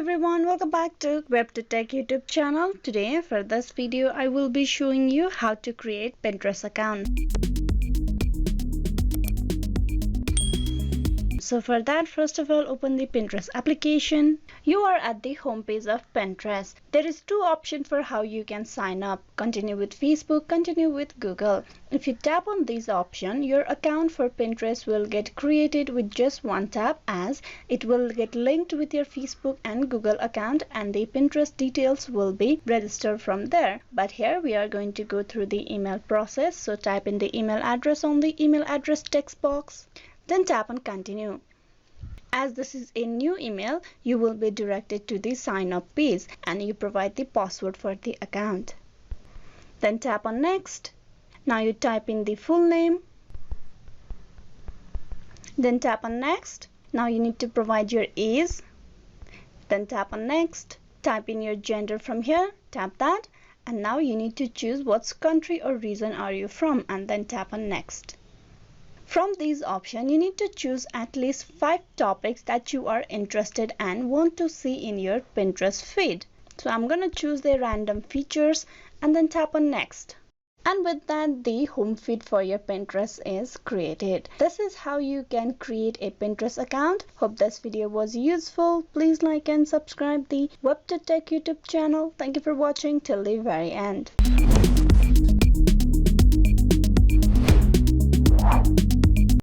everyone, welcome back to WebToTech YouTube channel. Today for this video I will be showing you how to create Pinterest account. So for that, first of all, open the Pinterest application. You are at the home page of Pinterest. There is two options for how you can sign up. Continue with Facebook, continue with Google. If you tap on this option, your account for Pinterest will get created with just one tap, as it will get linked with your Facebook and Google account and the Pinterest details will be registered from there. But here we are going to go through the email process. So type in the email address on the email address text box. Then tap on continue. As this is a new email, you will be directed to the sign up page and you provide the password for the account. Then tap on next. Now you type in the full name. Then tap on next. Now you need to provide your age. Then tap on next. Type in your gender from here. Tap that. And now you need to choose what country or region are you from and then tap on next. From these options, you need to choose at least 5 topics that you are interested and want to see in your Pinterest feed. So I'm going to choose the random features and then tap on next. And with that, the home feed for your Pinterest is created. This is how you can create a Pinterest account. Hope this video was useful. Please like and subscribe the WebToTech YouTube channel. Thank you for watching till the very end.